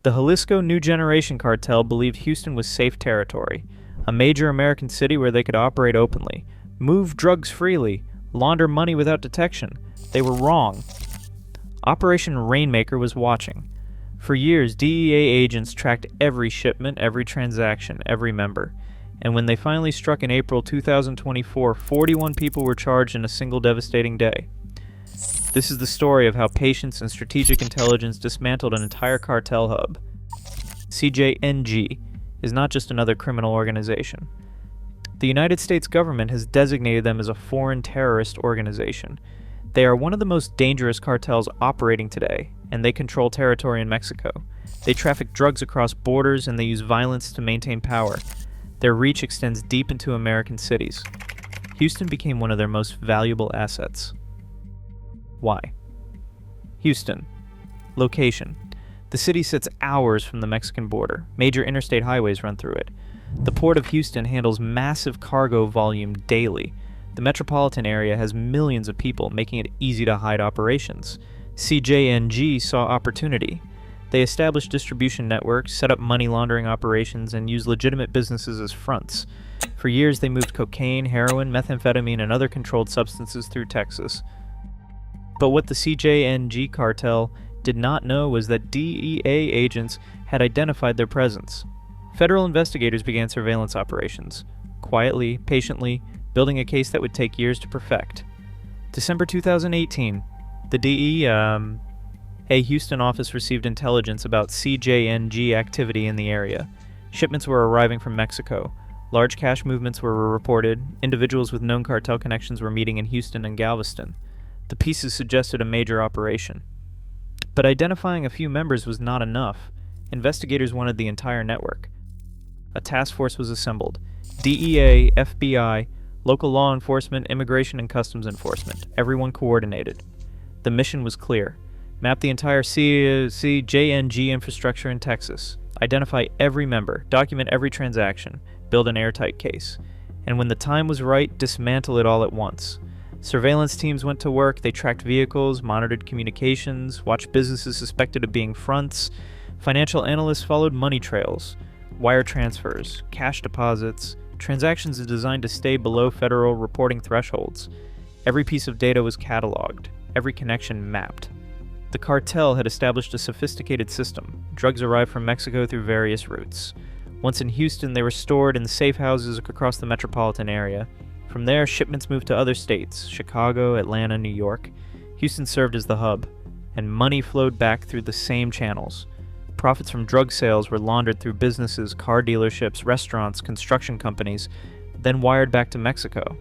The Jalisco New Generation Cartel believed Houston was safe territory, a major American city where they could operate openly, move drugs freely, launder money without detection. They were wrong. Operation Rainmaker was watching. For years, DEA agents tracked every shipment, every transaction, every member. And when they finally struck in April 2024, 41 people were charged in a single devastating day. This is the story of how patience and strategic intelligence dismantled an entire cartel hub. CJNG is not just another criminal organization. The United States government has designated them as a foreign terrorist organization. They are one of the most dangerous cartels operating today, and they control territory in Mexico. They traffic drugs across borders, and they use violence to maintain power. Their reach extends deep into American cities. Houston became one of their most valuable assets. Why? Houston. Location. The city sits hours from the Mexican border. Major interstate highways run through it. The Port of Houston handles massive cargo volume daily. The metropolitan area has millions of people, making it easy to hide operations. CJNG saw opportunity. They established distribution networks, set up money laundering operations, and used legitimate businesses as fronts. For years, they moved cocaine, heroin, methamphetamine, and other controlled substances through Texas. But what the CJNG cartel did not know was that DEA agents had identified their presence. Federal investigators began surveillance operations, quietly, patiently, building a case that would take years to perfect. December 2018, the DEA Houston office received intelligence about CJNG activity in the area. Shipments were arriving from Mexico. Large cash movements were reported. Individuals with known cartel connections were meeting in Houston and Galveston. The pieces suggested a major operation. But identifying a few members was not enough. Investigators wanted the entire network. A task force was assembled. DEA, FBI, local law enforcement, immigration and customs enforcement. Everyone coordinated. The mission was clear. Map the entire CJNG infrastructure in Texas. Identify every member. Document every transaction. Build an airtight case. And when the time was right, dismantle it all at once. Surveillance teams went to work. They tracked vehicles, monitored communications, watched businesses suspected of being fronts. Financial analysts followed money trails, wire transfers, cash deposits. Transactions designed to stay below federal reporting thresholds. Every piece of data was cataloged. Every connection mapped. The cartel had established a sophisticated system. Drugs arrived from Mexico through various routes. Once in Houston, they were stored in safe houses across the metropolitan area. From there, shipments moved to other states, Chicago, Atlanta, New York. Houston served as the hub, and money flowed back through the same channels. Profits from drug sales were laundered through businesses, car dealerships, restaurants, construction companies, then wired back to Mexico.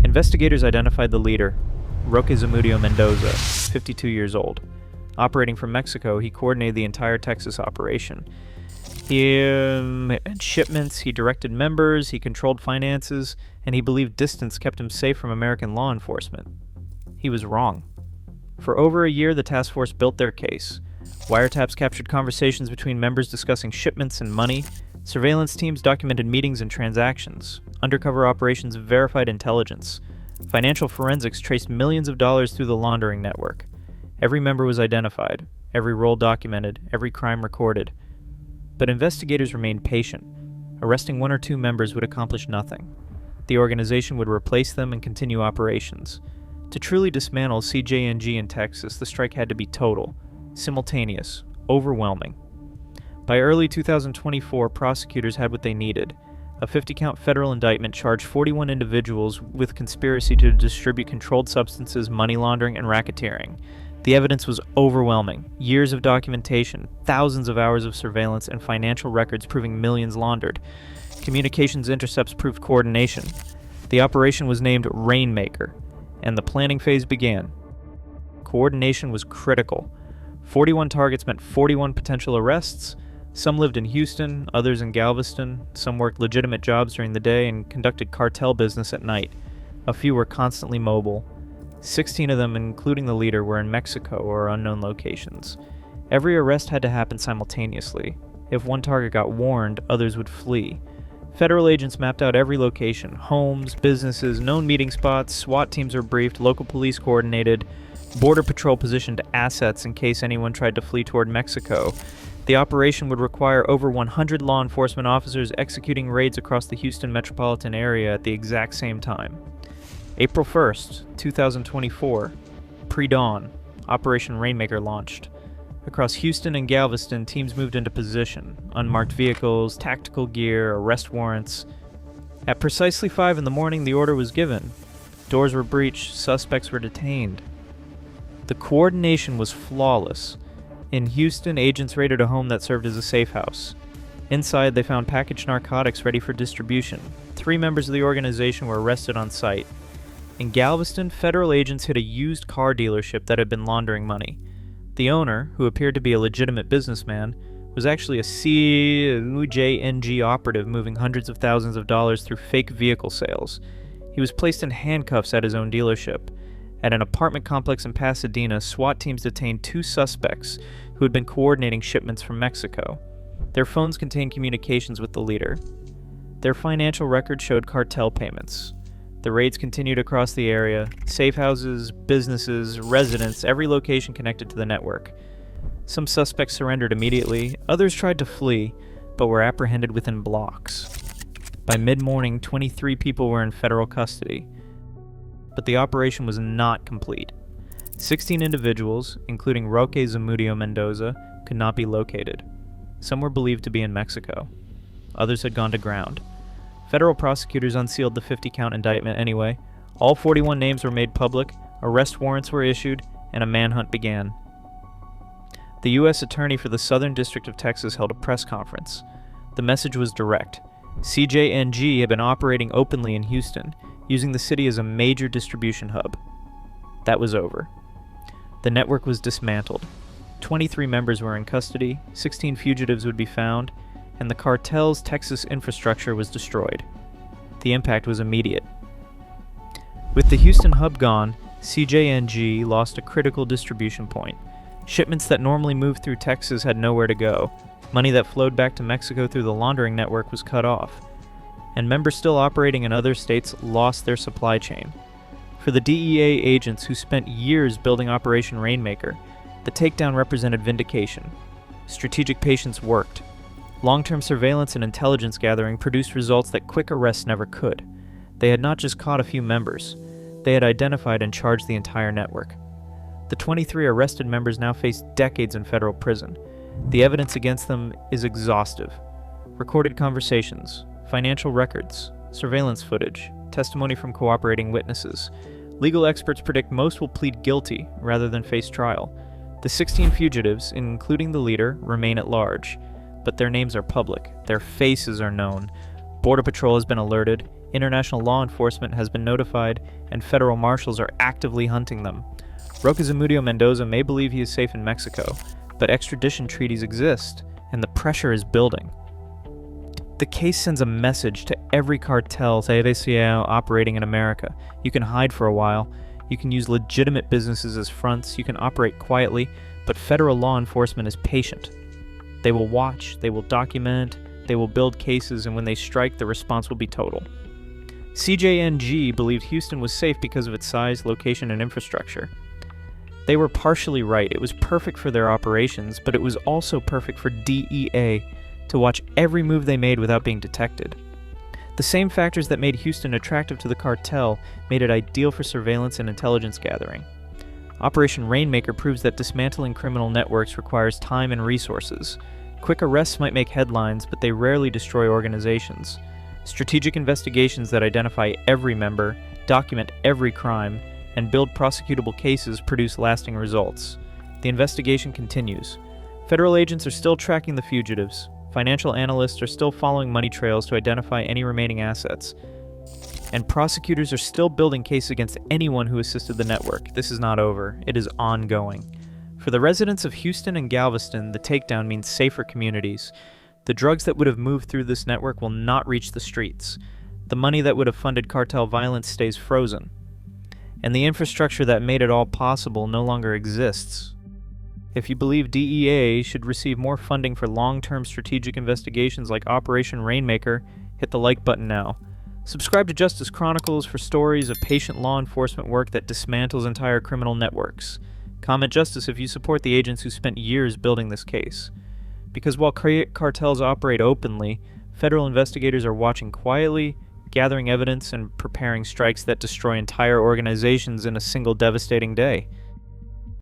Investigators identified the leader, Roque Zamudio-Mendoza, 52 years old. Operating from Mexico, he coordinated the entire Texas operation. He had shipments, he directed members, he controlled finances, and he believed distance kept him safe from American law enforcement. He was wrong. For over a year, the task force built their case. Wiretaps captured conversations between members discussing shipments and money. Surveillance teams documented meetings and transactions. Undercover operations verified intelligence. Financial forensics traced millions of dollars through the laundering network. Every member was identified, every role documented, every crime recorded. But investigators remained patient. Arresting one or two members would accomplish nothing. The organization would replace them and continue operations. To truly dismantle CJNG in Texas, the strike had to be total, simultaneous, overwhelming. By early 2024, prosecutors had what they needed. A 50-count federal indictment charged 41 individuals with conspiracy to distribute controlled substances, money laundering, and racketeering. The evidence was overwhelming. Years of documentation, thousands of hours of surveillance, and financial records proving millions laundered. Communications intercepts proved coordination. The operation was named Rainmaker, and the planning phase began. Coordination was critical. 41 targets meant 41 potential arrests. Some lived in Houston, others in Galveston. Some worked legitimate jobs during the day and conducted cartel business at night. A few were constantly mobile. 16 of them, including the leader, were in Mexico or unknown locations. Every arrest had to happen simultaneously. If one target got warned, others would flee. Federal agents mapped out every location, homes, businesses, known meeting spots, SWAT teams were briefed, local police coordinated, Border Patrol positioned assets in case anyone tried to flee toward Mexico. The operation would require over 100 law enforcement officers executing raids across the Houston metropolitan area at the exact same time. April 1st, 2024, pre-dawn, Operation Rainmaker launched. Across Houston and Galveston, teams moved into position. Unmarked vehicles, tactical gear, arrest warrants. At precisely 5 in the morning, the order was given. Doors were breached, suspects were detained. The coordination was flawless. In Houston, agents raided a home that served as a safe house. Inside, they found packaged narcotics ready for distribution. 3 members of the organization were arrested on site. In Galveston, federal agents hit a used car dealership that had been laundering money. The owner, who appeared to be a legitimate businessman, was actually a CJNG operative moving hundreds of thousands of dollars through fake vehicle sales. He was placed in handcuffs at his own dealership. At an apartment complex in Pasadena, SWAT teams detained 2 suspects who had been coordinating shipments from Mexico. Their phones contained communications with the leader. Their financial records showed cartel payments. The raids continued across the area, safe houses, businesses, residents, every location connected to the network. Some suspects surrendered immediately, others tried to flee, but were apprehended within blocks. By mid-morning, 23 people were in federal custody. But the operation was not complete. 16 individuals, including Roque Zamudio-Mendoza, could not be located. Some were believed to be in Mexico. Others had gone to ground. Federal prosecutors unsealed the 50-count indictment anyway. All 41 names were made public, arrest warrants were issued, and a manhunt began. The U.S. Attorney for the Southern District of Texas held a press conference. The message was direct. CJNG had been operating openly in Houston, using the city as a major distribution hub. That was over. The network was dismantled. 23 members were in custody, 16 fugitives would be found, and the cartel's Texas infrastructure was destroyed. The impact was immediate. With the Houston hub gone, CJNG lost a critical distribution point. Shipments that normally moved through Texas had nowhere to go. Money that flowed back to Mexico through the laundering network was cut off. And members still operating in other states lost their supply chain. For the DEA agents who spent years building Operation Rainmaker, the takedown represented vindication. Strategic patience worked. Long-term surveillance and intelligence gathering produced results that quick arrests never could. They had not just caught a few members, they had identified and charged the entire network. The 23 arrested members now face decades in federal prison. The evidence against them is exhaustive. Recorded conversations, financial records, surveillance footage, testimony from cooperating witnesses. Legal experts predict most will plead guilty rather than face trial. The 16 fugitives, including the leader, remain at large. But their names are public, their faces are known. Border Patrol has been alerted, international law enforcement has been notified, and federal marshals are actively hunting them. Roque Zamudio-Mendoza may believe he is safe in Mexico, but extradition treaties exist, and the pressure is building. The case sends a message to every cartel operating in America. You can hide for a while, you can use legitimate businesses as fronts, you can operate quietly, but federal law enforcement is patient. They will watch, they will document, they will build cases, and when they strike, the response will be total. CJNG believed Houston was safe because of its size, location, and infrastructure. They were partially right. It was perfect for their operations, but it was also perfect for DEA to watch every move they made without being detected. The same factors that made Houston attractive to the cartel made it ideal for surveillance and intelligence gathering. Operation Rainmaker proves that dismantling criminal networks requires time and resources. Quick arrests might make headlines, but they rarely destroy organizations. Strategic investigations that identify every member, document every crime, and build prosecutable cases produce lasting results. The investigation continues. Federal agents are still tracking the fugitives. Financial analysts are still following money trails to identify any remaining assets. And prosecutors are still building cases against anyone who assisted the network. This is not over. It is ongoing. For the residents of Houston and Galveston, the takedown means safer communities. The drugs that would have moved through this network will not reach the streets. The money that would have funded cartel violence stays frozen. And the infrastructure that made it all possible no longer exists. If you believe DEA should receive more funding for long-term strategic investigations like Operation Rainmaker, hit the like button now. Subscribe to Justice Chronicles for stories of patient law enforcement work that dismantles entire criminal networks. Comment Justice if you support the agents who spent years building this case. Because while cartels operate openly, federal investigators are watching quietly, gathering evidence and preparing strikes that destroy entire organizations in a single devastating day.